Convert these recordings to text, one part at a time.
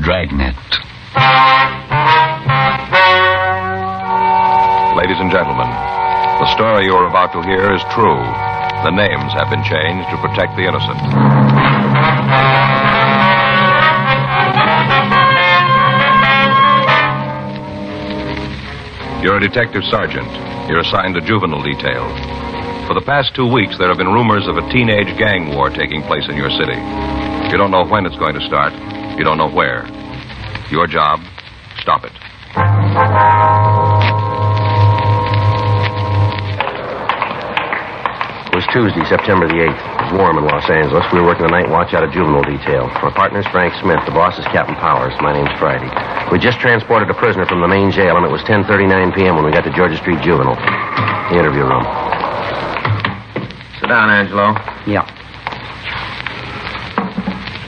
Dragnet. Ladies and gentlemen, the story you are about to hear is true. The names have been changed to protect the innocent. You're a detective sergeant. You're assigned to juvenile detail. For the past 2 weeks, there have been rumors of a teenage gang war taking place in your city. You don't know when it's going to start. You don't know where. Your job, stop it. It was Tuesday, September the 8th. It was warm in Los Angeles. We were working the night watch out of juvenile detail. My partner's Frank Smith. The boss is Captain Powers. My name's Friday. We just transported a prisoner from the main jail, and it was 10:39 p.m. when we got to Georgia Street Juvenile. The interview room. Sit down, Angelo. Yeah.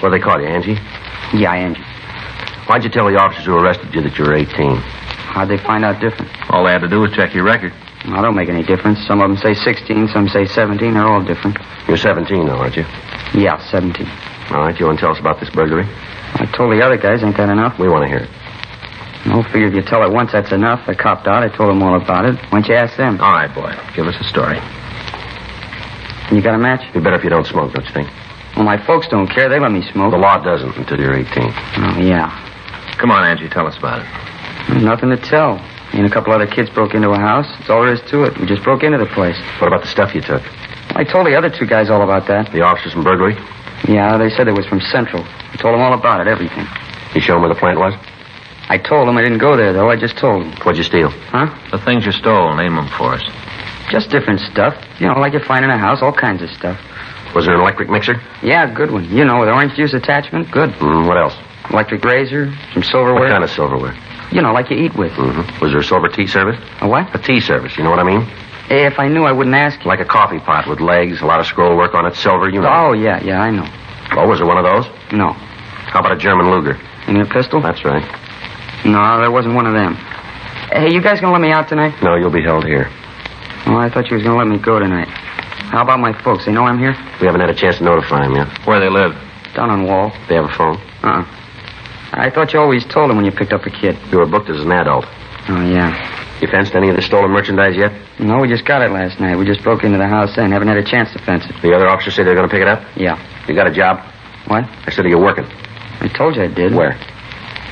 What do they call you, Angie? Yeah, Angie. Why'd you tell the officers who arrested you that you were 18? How'd they find out different? All they had to do was check your record. Well, don't make any difference. Some of them say 16, some say 17. They're all different. You're 17 now, aren't you? Yeah, 17. All right, you want to tell us about this burglary? I told the other guys, ain't that enough? We want to hear it. No, figure if you tell it once, that's enough. They copped out. I told them all about it. Why don't you ask them? All right, boy. Give us a story. You got a match? It'd be better if you don't smoke, don't you think? Well, my folks don't care. They let me smoke. The law doesn't until you're 18. Oh, yeah. Come on, Angie. Tell us about it. There's nothing to tell. Me and a couple other kids broke into a house. That's all there is to it. We just broke into the place. What about the stuff you took? I told the other two guys all about that. The officers from burglary? Yeah, they said it was from Central. I told them all about it, everything. You show them where the plant was? I told them I didn't go there, though. I just told them. What'd you steal? Huh? The things you stole, name them for us. Just different stuff. You know, like you find in a house, all kinds of stuff. Was there an electric mixer? Yeah, good one. You know, with orange juice attachment, good. What else? Electric razor, some silverware. What kind of silverware? You know, like you eat with. Was there a silver tea service? A what? A tea service, you know what I mean? If I knew, I wouldn't ask you. Like a coffee pot with legs, a lot of scroll work on it, silver, you know. Oh, yeah, I know. Oh, was there one of those? No. How about a German Luger? You mean a pistol? That's right. No, there wasn't one of them. Hey, you guys gonna let me out tonight? No, you'll be held here. Oh, I thought you was gonna let me go tonight. How about my folks? They know I'm here? We haven't had a chance to notify them yet. Where they live? Down on Wall. They have a phone? I thought you always told them when you picked up a kid. You were booked as an adult. Oh, yeah. You fenced any of the stolen merchandise yet? No, we just got it last night. We just broke into the house then. Haven't had a chance to fence it. The other officers say they're going to pick it up? Yeah. You got a job? What? I said, are you working? I told you I did. Where?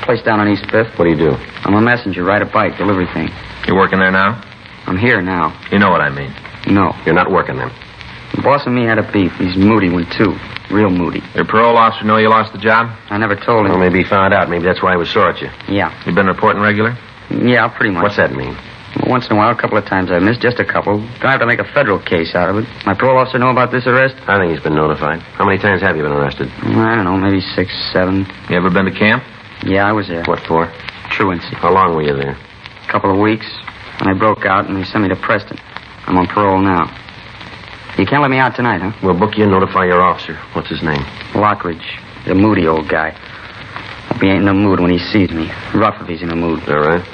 Place down on East 5th. What do you do? I'm a messenger. Ride a bike. Delivery thing. You working there now? I'm here now. You know what I mean. No. You're not working then? The boss and me had a beef. He's a moody one, too. Real moody. Your parole officer know you lost the job? I never told him. Well, maybe he found out. Maybe that's why he was sore at you. Yeah. You been reporting regular? Yeah, pretty much. What's that mean? Well, once in a while, a couple of times I missed. Just a couple. Don't have to make a federal case out of it. My parole officer know about this arrest? I think he's been notified. How many times have you been arrested? I don't know, maybe 6, 7. You ever been to camp? Yeah, I was there. What for? Truancy. How long were you there? A couple of weeks. And I broke out, and they sent me to Preston. I'm on parole now. You can't let me out tonight, huh? We'll book you and notify your officer. What's his name? Lockridge. The moody old guy. Hope he ain't in the mood when he sees me. Rough if he's in the mood. Is that right?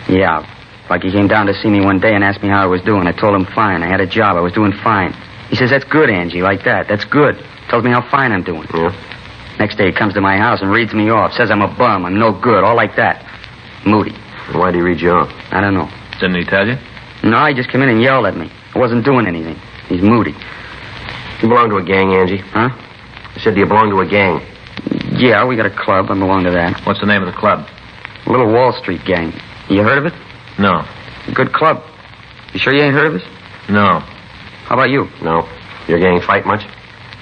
Yeah. Like he came down to see me one day and asked me how I was doing. I told him fine. I had a job. I was doing fine. He says, that's good, Angie, like that. That's good. Tells me how fine I'm doing. Yeah? Next day he comes to my house and reads me off. Says I'm a bum. I'm no good. All like that. Moody. And why'd he read you off? I don't know. Didn't he tell you? No, he just came in and yelled at me. I wasn't doing anything. He's moody. You belong to a gang, Angie? Huh? I said, do you belong to a gang? Yeah, we got a club. I belong to that. What's the name of the club? Little Wall Street gang. You heard of it? No. Good club. You sure you ain't heard of us? No. How about you? No. Your gang fight much?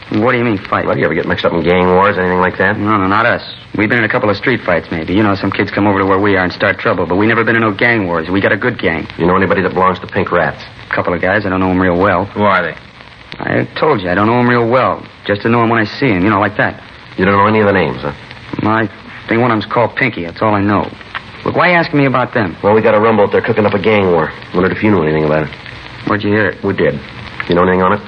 What do you mean, fight? Well, do you ever get mixed up in gang wars, anything like that? No, not us. We've been in a couple of street fights, maybe. You know, some kids come over to where we are and start trouble, but we never been in no gang wars. We got a good gang. You know anybody that belongs to Pink Rats? A couple of guys. I don't know them real well. Who are they? I told you, I don't know them real well. Just to know them when I see them, you know, like that. You don't know any of the names, huh? I think one of them's called Pinky. That's all I know. Look, why are you asking me about them? Well, we got a rumble out there cooking up a gang war. Wondered if you knew anything about it. Where'd you hear it? We did. You know anything on it?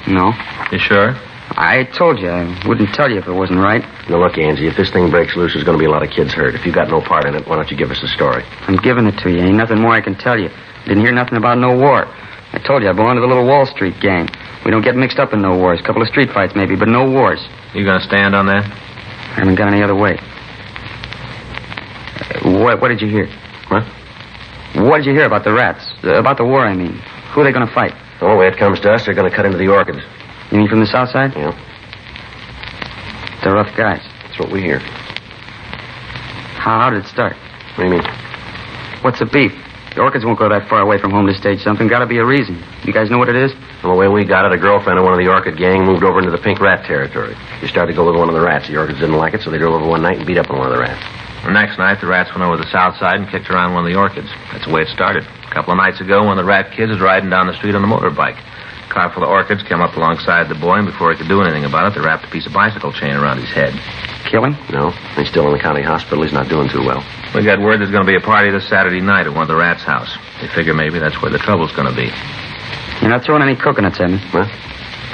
No. You sure? I told you, I wouldn't tell you if it wasn't right. Now, look, Angie, if this thing breaks loose, there's going to be a lot of kids hurt. If you got no part in it, why don't you give us the story? I'm giving it to you. Ain't nothing more I can tell you. Didn't hear nothing about no war. I told you, I belong to the little Wall Street gang. We don't get mixed up in no wars. A couple of street fights, maybe, but no wars. You gonna stand on that? I haven't got any other way. What did you hear? What? What did you hear about the rats? About the war, I mean. Who are they going to fight? The only way it comes to us, they're going to cut into the orchids. You mean from the south side? Yeah. They're rough guys. That's what we hear. How did it start? What do you mean? What's the beef? The orchids won't go that far away from home to stage something. Gotta be a reason. You guys know what it is? Well, the way we got it, a girlfriend of one of the orchid gang moved over into the pink rat territory. She started to go with one of the rats. The orchids didn't like it, so they drove over one night and beat up on one of the rats. The next night, the rats went over the south side and kicked around one of the orchids. That's the way it started. A couple of nights ago, one of the rat kids was riding down the street on a motorbike. A car full of orchids came up alongside the boy, and before he could do anything about it, they wrapped a piece of bicycle chain around his head. Kill him? No, he's still in the county hospital. He's not doing too well. We got word there's going to be a party this Saturday night at one of the rats' house. They figure maybe that's where the trouble's going to be. You're not throwing any coconuts at me. What?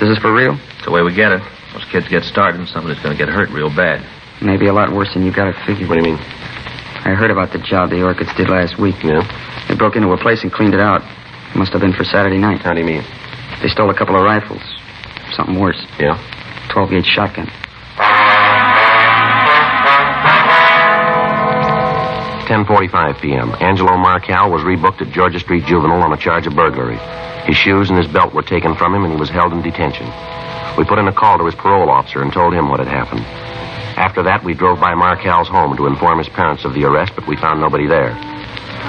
This is for real? It's the way we get it. Those kids get started, and somebody's going to get hurt real bad. Maybe a lot worse than you got it figured. What do you mean? I heard about the job the orchids did last week. Yeah? They broke into a place and cleaned it out. It must have been for Saturday night. How do you mean? They stole a couple of rifles. Something worse. Yeah? 12-gauge shotgun. 10:45 p.m. Angelo Marcal was rebooked at Georgia Street Juvenile on a charge of burglary. His shoes and his belt were taken from him, and he was held in detention. We put in a call to his parole officer and told him what had happened. After that, we drove by Marcal's home to inform his parents of the arrest, but we found nobody there.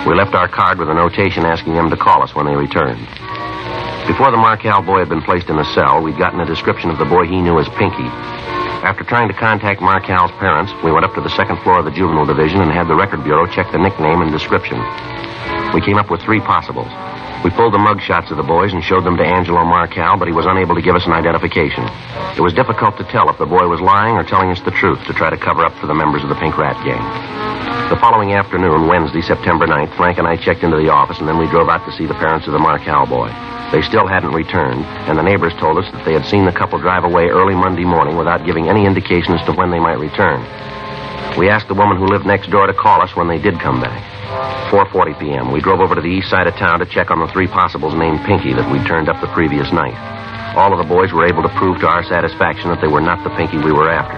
We left our card with a notation asking them to call us when they returned. Before the Marcal boy had been placed in a cell, we'd gotten a description of the boy he knew as Pinky. After trying to contact Marcal's parents, we went up to the second floor of the juvenile division and had the record bureau check the nickname and description. We came up with 3 possibles. We pulled the mug shots of the boys and showed them to Angelo Marcal, but he was unable to give us an identification. It was difficult to tell if the boy was lying or telling us the truth to try to cover up for the members of the Pink Rat Gang. The following afternoon, Wednesday, September 9th, Frank and I checked into the office, and then we drove out to see the parents of the Marcal boy. They still hadn't returned, and the neighbors told us that they had seen the couple drive away early Monday morning without giving any indication as to when they might return. We asked the woman who lived next door to call us when they did come back. 4:40 p.m., we drove over to the east side of town to check on the 3 possibles named Pinky that we'd turned up the previous night. All of the boys were able to prove to our satisfaction that they were not the Pinky we were after.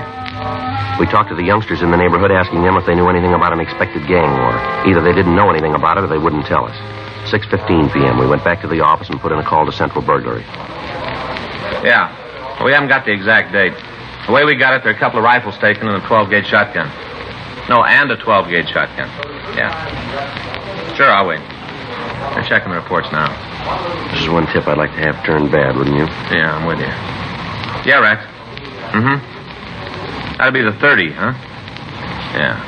We talked to the youngsters in the neighborhood, asking them if they knew anything about an expected gang war. Either they didn't know anything about it or they wouldn't tell us. 6:15 p.m., we went back to the office and put in a call to Central Burglary. Yeah. We haven't got the exact date. The way we got it, there are a couple of rifles taken and a 12-gauge shotgun. No, and a 12-gauge shotgun. Yeah. Sure, I'll wait. They're checking the reports now. This is one tip I'd like to have turned bad, wouldn't you? Yeah, I'm with you. Yeah, Rex. Mm-hmm. That'd be the 30, huh? Yeah.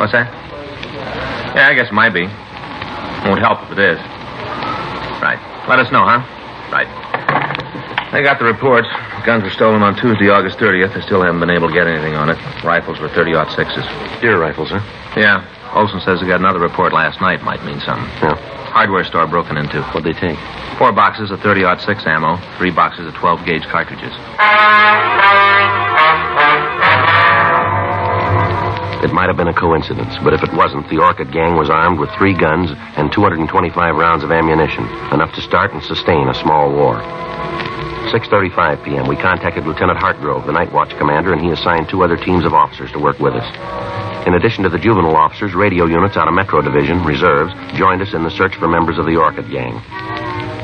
What's that? Yeah, I guess it might be. Won't help if it is. Right. Let us know, huh? Right. They got the reports. Guns were stolen on Tuesday, August 30th. They still haven't been able to get anything on it. Rifles were 30-06s. Deer rifles, huh? Yeah. Olson says they got another report last night. Might mean something. Yeah. Hardware store broken into. What'd they take? 4 boxes of 30-06 ammo, 3 boxes of 12-gauge cartridges. It might have been a coincidence, but if it wasn't, the Orchid Gang was armed with 3 guns and 225 rounds of ammunition, enough to start and sustain a small war. 6:35 p.m., we contacted Lieutenant Hartgrove, the night watch commander, and he assigned 2 other teams of officers to work with us. In addition to the juvenile officers, radio units out of Metro Division, reserves, joined us in the search for members of the Orchid Gang.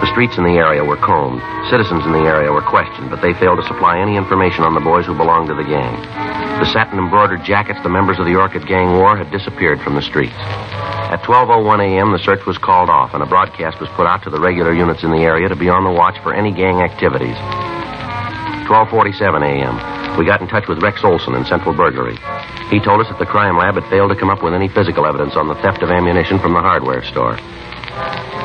The streets in the area were combed. Citizens in the area were questioned, but they failed to supply any information on the boys who belonged to the gang. The satin-embroidered jackets the members of the Orchid Gang wore had disappeared from the streets. At 12:01 a.m., the search was called off, and a broadcast was put out to the regular units in the area to be on the watch for any gang activities. 12:47 a.m., we got in touch with Rex Olson in Central Burglary. He told us that the crime lab had failed to come up with any physical evidence on the theft of ammunition from the hardware store.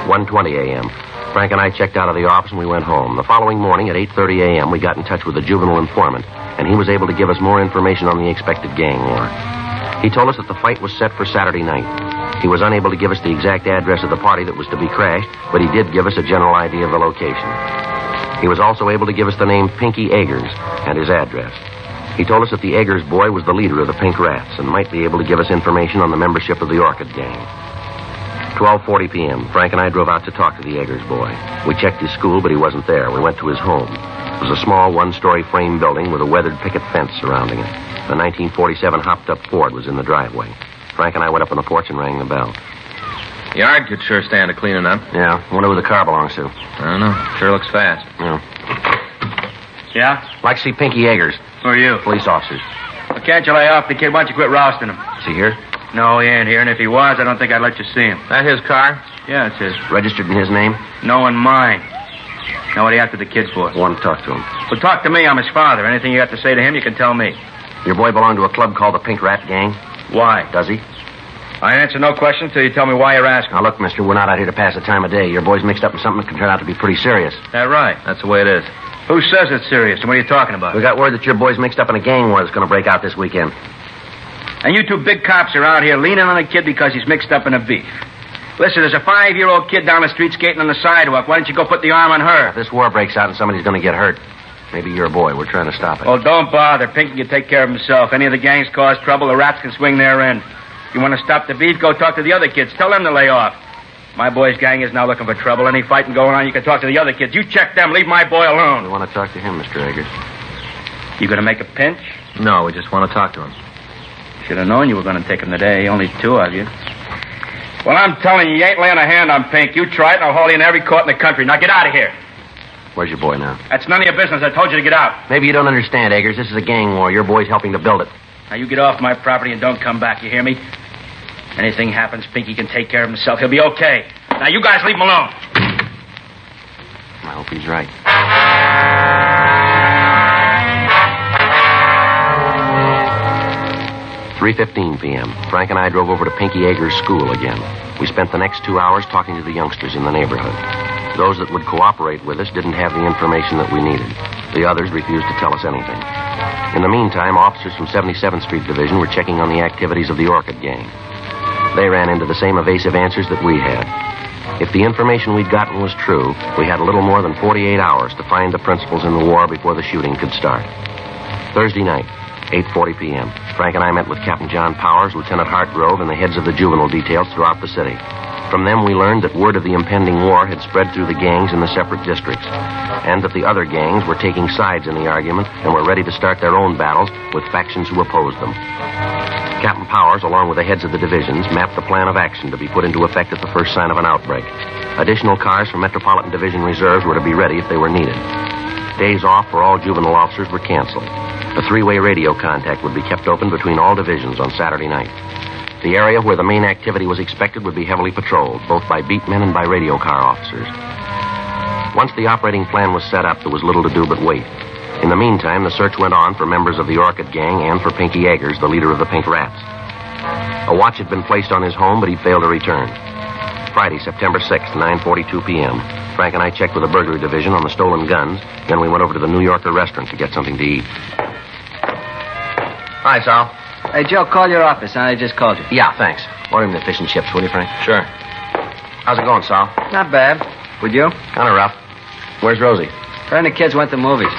1:20 a.m., Frank and I checked out of the office and we went home. The following morning at 8:30 a.m., we got in touch with the juvenile informant, and he was able to give us more information on the expected gang war. He told us that the fight was set for Saturday night. He was unable to give us the exact address of the party that was to be crashed, but he did give us a general idea of the location. He was also able to give us the name Pinky Eggers and his address. He told us that the Eggers boy was the leader of the Pink Rats and might be able to give us information on the membership of the Orchid Gang. 12:40 p.m., Frank and I drove out to talk to the Eggers boy. We checked his school, but he wasn't there. We went to his home. It was a small one-story frame building with a weathered picket fence surrounding it. A 1947 hopped-up Ford was in the driveway. Frank and I went up on the porch and rang the bell. Yard could sure stand a cleaning up. Yeah, wonder who the car belongs to. I don't know. Sure looks fast. Yeah. Yeah? Like to see Pinky Eggers. Who are you? Police officers. Well, can't you lay off the kid? Why don't you quit rousting him? Is he here? No, he ain't here, and if he was, I don't think I'd let you see him. That his car? Yeah, it's his. Registered in his name? No, in mine. Now, what are you after the kid for? I want to talk to him. Well, talk to me. I'm his father. Anything you got to say to him, you can tell me. Your boy belonged to a club called the Pink Rat Gang? Why? Does he? I answer no questions till you tell me why you're asking. Now, look, mister, we're not out here to pass the time of day. Your boy's mixed up in something that can turn out to be pretty serious. That right? That's the way it is. Who says it's serious, and what are you talking about? We got word that your boy's mixed up in a gang war that's going to break out this weekend. And you two big cops are out here leaning on a kid because he's mixed up in a beef. Listen, there's a 5-year-old kid down the street skating on the sidewalk. Why don't you go put the arm on her? If this war breaks out and somebody's going to get hurt, maybe your boy. We're trying to stop it. Oh, don't bother. Pinky can take care of himself. Any of the gangs cause trouble, the rats can swing their end. You want to stop the beef, go talk to the other kids. Tell them to lay off. My boy's gang is now looking for trouble. Any fighting going on, you can talk to the other kids. You check them. Leave my boy We alone. want to talk to him, Mr. Eggers. You going to make a pinch? No, we just want to talk to him. Should have known you were going to take him today. Only 2 of you. Well, I'm telling you, you ain't laying a hand on Pink. You try it, and I'll haul you in every court in the country. Now get out of here. Where's your boy now? That's none of your business. I told you to get out. Maybe you don't understand, Eggers. This is a gang war. Your boy's helping to build it. Now you get off my property and don't come back. You hear me? Anything happens, Pinky can take care of himself. He'll be okay. Now you guys leave him alone. I hope he's right. 3:15 p.m. Frank and I drove over to Pinky Eggers' school again. We spent the next 2 hours talking to the youngsters in the neighborhood. Those that would cooperate with us didn't have the information that we needed. The others refused to tell us anything. In the meantime, officers from 77th Street Division were checking on the activities of the Orchid Gang. They ran into the same evasive answers that we had. If the information we'd gotten was true, we had a little more than 48 hours to find the principals in the war before the shooting could start. Thursday night, 8:40 p.m. Frank and I met with Captain John Powers, Lieutenant Hartgrove, and the heads of the juvenile details throughout the city. From them, we learned that word of the impending war had spread through the gangs in the separate districts, and that the other gangs were taking sides in the argument and were ready to start their own battles with factions who opposed them. Captain Powers, along with the heads of the divisions, mapped the plan of action to be put into effect at the first sign of an outbreak. Additional cars from Metropolitan Division reserves were to be ready if they were needed. Days off for all juvenile officers were canceled. A 3-way radio contact would be kept open between all divisions on Saturday night. The area where the main activity was expected would be heavily patrolled, both by beat men and by radio car officers. Once the operating plan was set up, there was little to do but wait. In the meantime, the search went on for members of the Orchid Gang and for Pinky Eggers, the leader of the Pink Rats. A watch had been placed on his home, but he'd failed to return. Friday, September 6th, 9:42 p.m. Frank and I checked with the burglary division on the stolen guns. Then we went over to the New Yorker restaurant to get something to eat. Hi, Sal. Hey, Joe, call your office. I just called you. Yeah, thanks. Order him the fish and chips, will you, Frank? Sure. How's it going, Sal? Not bad. Would you? Kind of rough. Where's Rosie? Her and the kids went to movies.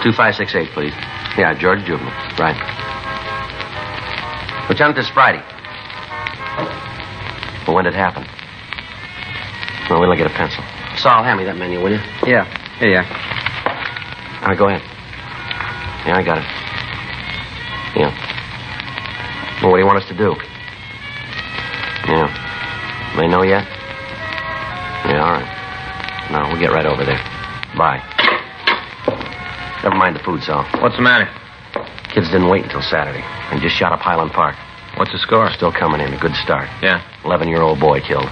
$2568, please. Yeah, George Juvenile. Right. Lieutenant, this Friday. Well, when did it happen? Well, wait till I get a pencil. Saul, hand me that menu, will you? Yeah. Here you are. All right, go ahead. Yeah, I got it. Yeah. Well, what do you want us to do? Yeah. They know yet? Yeah, all right. No, we'll get right over there. Bye. Never mind the food, Sal. What's the matter? Kids didn't wait until Saturday. They just shot up Highland Park. What's the score? Still coming in. A good start. Yeah. 11-year-old boy killed.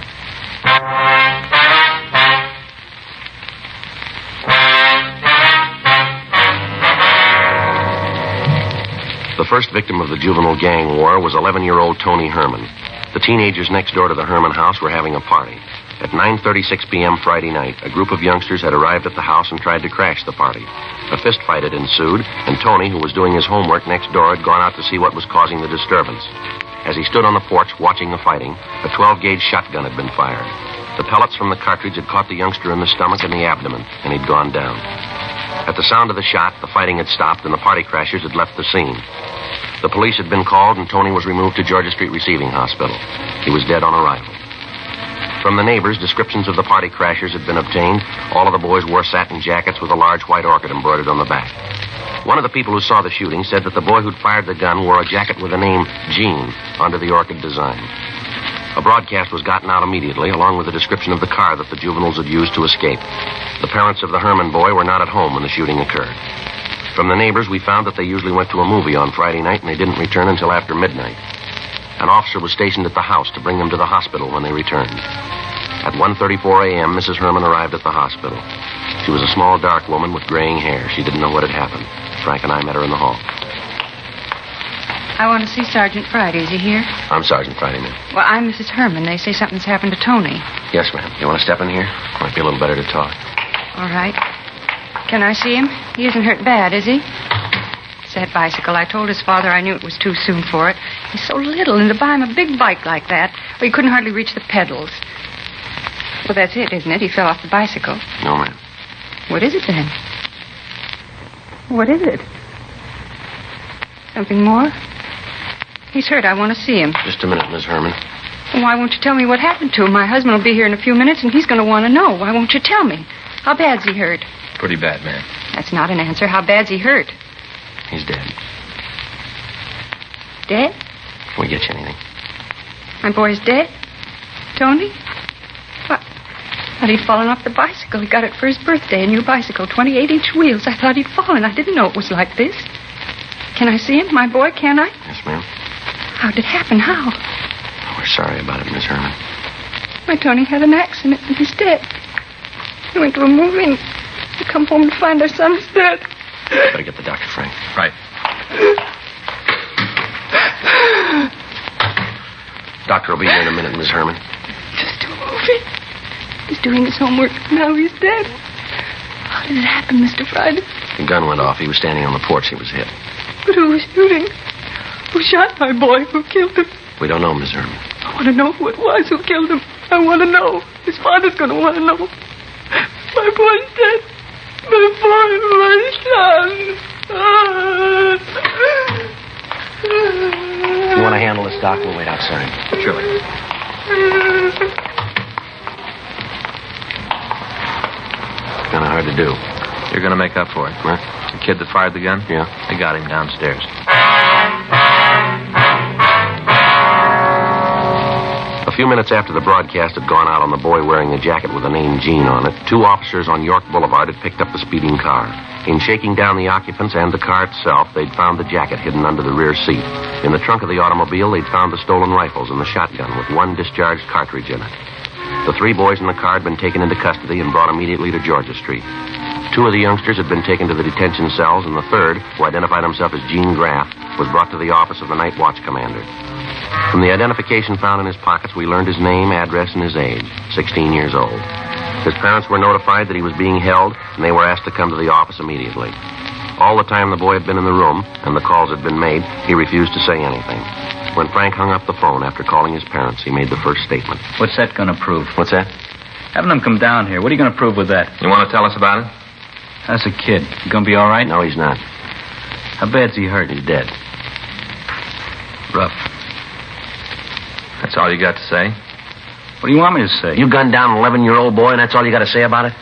The first victim of the juvenile gang war was 11-year-old Tony Herman. The teenagers next door to the Herman house were having a party. At 9:36 p.m. Friday night, a group of youngsters had arrived at the house and tried to crash the party. A fist fight had ensued, and Tony, who was doing his homework next door, had gone out to see what was causing the disturbance. As he stood on the porch watching the fighting, a 12-gauge shotgun had been fired. The pellets from the cartridge had caught the youngster in the stomach and the abdomen, and he'd gone down. At the sound of the shot, the fighting had stopped, and the party crashers had left the scene. The police had been called, and Tony was removed to Georgia Street Receiving Hospital. He was dead on arrival. From the neighbors, descriptions of the party crashers had been obtained. All of the boys wore satin jackets with a large white orchid embroidered on the back. One of the people who saw the shooting said that the boy who'd fired the gun wore a jacket with the name Gene under the orchid design. A broadcast was gotten out immediately, along with a description of the car that the juveniles had used to escape. The parents of the Herman boy were not at home when the shooting occurred. From the neighbors, we found that they usually went to a movie on Friday night, and they didn't return until after midnight. An officer was stationed at the house to bring them to the hospital when they returned. At 1:34 a.m., Mrs. Herman arrived at the hospital. She was a small, dark woman with graying hair. She didn't know what had happened. Frank and I met her in the hall. I want to see Sergeant Friday. Is he here? I'm Sergeant Friday, ma'am. Well, I'm Mrs. Herman. They say something's happened to Tony. Yes, ma'am. You want to step in here? Might be a little better to talk. All right. Can I see him? He isn't hurt bad, is he? It's that bicycle. I told his father I knew it was too soon for it. He's so little, and to buy him a big bike like that, well, he couldn't hardly reach the pedals. Well, that's it, isn't it? He fell off the bicycle. No, ma'am. What is it, then? What is it? Something more? He's hurt. I want to see him. Just a minute, Miss Herman. Well, why won't you tell me what happened to him? My husband will be here in a few minutes, and he's going to want to know. Why won't you tell me? How bad's he hurt? Pretty bad, ma'am. That's not an answer. How bad's he hurt? He's dead. Dead? Can we get you anything? My boy's dead? Tony? What? But he'd fallen off the bicycle. He got it for his birthday, a new bicycle, 28-inch wheels. I thought he'd fallen. I didn't know it was like this. Can I see him, my boy? Can I? Yes, ma'am. How'd it happen? How? Oh, we're sorry about it, Miss Herman. My Tony had an accident, and he's dead. He went to a movie, and he come home to find our son's dead. Better get the doctor, Frank. Right. Doctor will be here in a minute, Miss Herman. Just to a movie. He's doing his homework. Now he's dead. How did it happen, Mr. Friday? The gun went off. He was standing on the porch. He was hit. But who was shooting? Who shot my boy? Who killed him? We don't know, Miss Herman. I want to know who it was who killed him. I want to know. His father's going to want to know. My boy's dead. My boy, my son. You want to handle this, Doc? We'll wait outside. Surely. Kind of hard to do. You're going to make up for it. Huh? The kid that fired the gun? Yeah. They got him downstairs. A few minutes after the broadcast had gone out on the boy wearing the jacket with the name Gene on it, two officers on York Boulevard had picked up the speeding car. In shaking down the occupants and the car itself, they'd found the jacket hidden under the rear seat. In the trunk of the automobile, they'd found the stolen rifles and the shotgun with one discharged cartridge in it. The three boys in the car had been taken into custody and brought immediately to Georgia Street. Two of the youngsters had been taken to the detention cells, and the third, who identified himself as Gene Graff, was brought to the office of the night watch commander. From the identification found in his pockets, we learned his name, address, and his age, 16 years old. His parents were notified that he was being held, and they were asked to come to the office immediately. All the time the boy had been in the room, and the calls had been made, he refused to say anything. When Frank hung up the phone after calling his parents, he made the first statement. What's that going to prove? What's that? Having them come down here. What are you going to prove with that? You want to tell us about it? That's a kid. You going to be all right? No, he's not. How bad's he hurt? He's dead. Rough. That's all you got to say? What do you want me to say? You gunned down an 11-year-old boy, and that's all you got to say about it?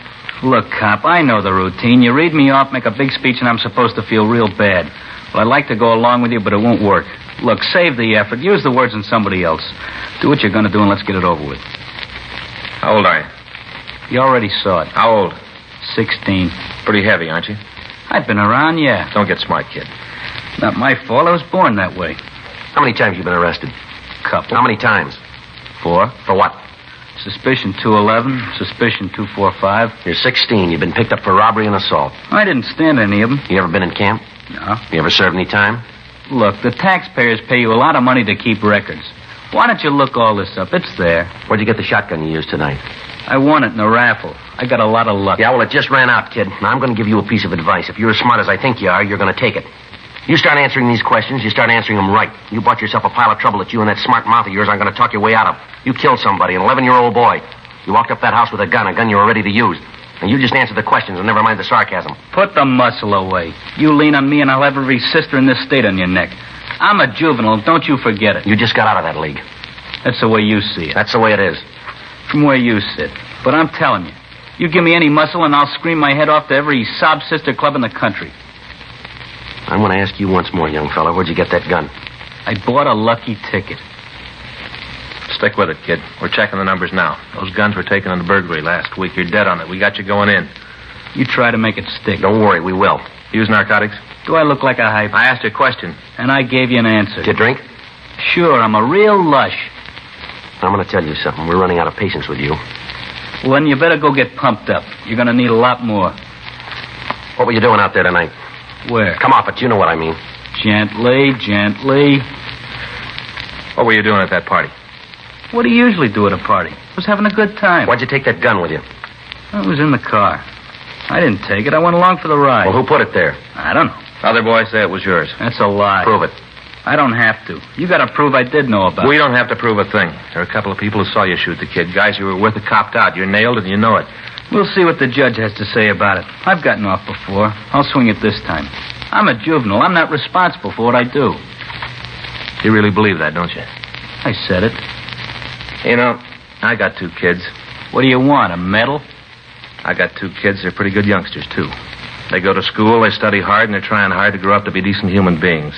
Look, cop, I know the routine. You read me off, make a big speech, and I'm supposed to feel real bad. Well, I'd like to go along with you, but it won't work. Look, save the effort. Use the words in somebody else. Do what you're going to do, and let's get it over with. How old are you? You already saw it. How old? 16. Pretty heavy, aren't you? I've been around, yeah. Don't get smart, kid. Not my fault. I was born that way. How many times you been arrested? Couple. How many times? 4. For what? Suspicion 211, suspicion 245. You're 16. You've been picked up for robbery and assault. I didn't stand any of them. You ever been in camp? No. You ever served any time? Look, the taxpayers pay you a lot of money to keep records. Why don't you look all this up? It's there. Where'd you get the shotgun you used tonight? I won it in a raffle. I got a lot of luck. Yeah, well, it just ran out, kid. Now, I'm going to give you a piece of advice. If you're as smart as I think you are, you're going to take it. You start answering these questions, you start answering them right. You bought yourself a pile of trouble that you and that smart mouth of yours aren't going to talk your way out of. You killed somebody, an 11-year-old boy. You walked up that house with a gun you were ready to use. And you just answer the questions and never mind the sarcasm. Put the muscle away. You lean on me and I'll have every sister in this state on your neck. I'm a juvenile. Don't you forget it. You just got out of that league. That's the way you see it. That's the way it is. from where you sit. But I'm telling you, you give me any muscle and I'll scream my head off to every sob sister club in the country. I'm going to ask you once more, young fella. Where'd you get that gun? I bought a lucky ticket. Stick with it, kid. We're checking the numbers now. Those guns were taken in the burglary last week. You're dead on it. We got you going in. You try to make it stick. Don't worry, we will. Use narcotics? Do I look like a hype? I asked you a question. And I gave you an answer. Did you drink? Sure, I'm a real lush. I'm going to tell you something. We're running out of patience with you. Well, then you better go get pumped up. You're going to need a lot more. What were you doing out there tonight? Where? Come off it. You know what I mean. Gently, gently. What were you doing at that party? What do you usually do at a party? I was having a good time. Why'd you take that gun with you? I was in the car. I didn't take it. I went along for the ride. Well, who put it there? I don't know. Other boys say it was yours. That's a lie. Prove it. I don't have to. You got to prove I did know about We it. don't have to prove a thing. There are a couple of people who saw you shoot the kid. Guys, you were worth a copped out. You're nailed and you know it. We'll see what the judge has to say about it. I've gotten off before. I'll swing it this time. I'm a juvenile. I'm not responsible for what I do. You really believe that, don't you? I said it. You know, I got 2 kids. What do you want, a medal? I got 2 kids. They're pretty good youngsters, too. They go to school, they study hard, and they're trying hard to grow up to be decent human beings.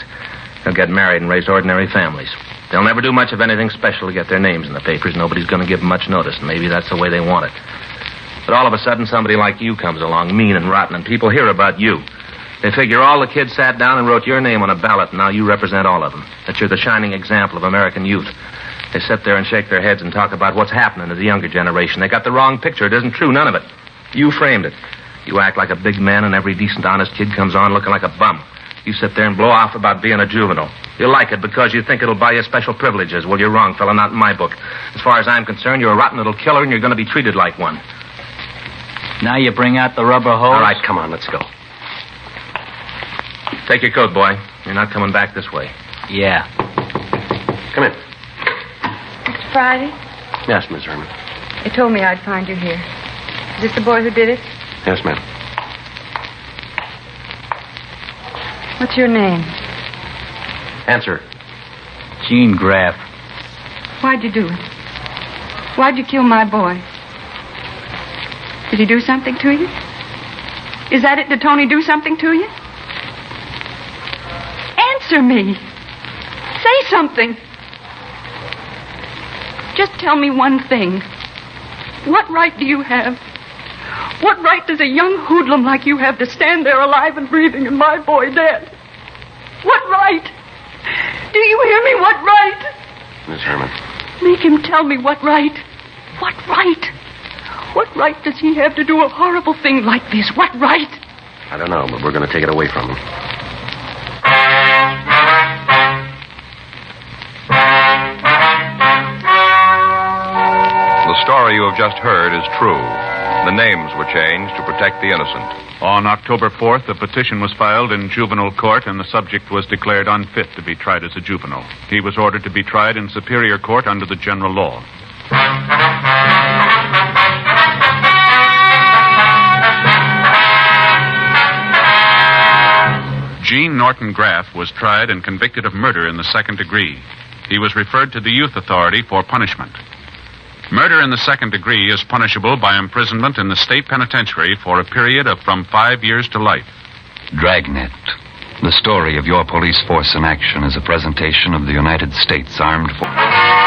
They'll get married and raise ordinary families. They'll never do much of anything special to get their names in the papers. Nobody's going to give them much notice, and maybe that's the way they want it. But all of a sudden, somebody like you comes along, mean and rotten, and people hear about you. They figure all the kids sat down and wrote your name on a ballot, and now you represent all of them. That you're the shining example of American youth. They sit there and shake their heads and talk about what's happening to the younger generation. They got the wrong picture. It isn't true, none of it. You framed it. You act like a big man, and every decent, honest kid comes on looking like a bum. You sit there and blow off about being a juvenile. You like it because you think it'll buy you special privileges. Well, you're wrong, fella, not in my book. As far as I'm concerned, you're a rotten little killer, and you're going to be treated like one. Now you bring out the rubber hose? All right, come on, let's go. Take your coat, boy. You're not coming back this way. Yeah. Come in. Mr. Friday, Yes, Miss Herman. they told me I'd find you here. Is this the boy who did it? Yes, ma'am. What's your name? Answer. Gene Graff. Why'd you do it? Why'd you kill my boy? Did he do something to you? Is that it? Did Tony do something to you? Answer me. Say something. Just tell me one thing. What right do you have? What right does a young hoodlum like you have to stand there alive and breathing and my boy dead? What right? Do you hear me? What right? Miss Herman. Make him tell me what right. What right? What right does he have to do a horrible thing like this? What right? I don't know, but we're going to take it away from him. The story you have just heard is true. The names were changed to protect the innocent. On October 4th, a petition was filed in juvenile court, and the subject was declared unfit to be tried as a juvenile. He was ordered to be tried in superior court under the general law. Gene Norton Graff was tried and convicted of murder in the second degree. He was referred to the youth authority for punishment. Murder in the second degree is punishable by imprisonment in the state penitentiary for a period of from 5 years to life. Dragnet. The story of your police force in action is a presentation of the United States Armed Forces.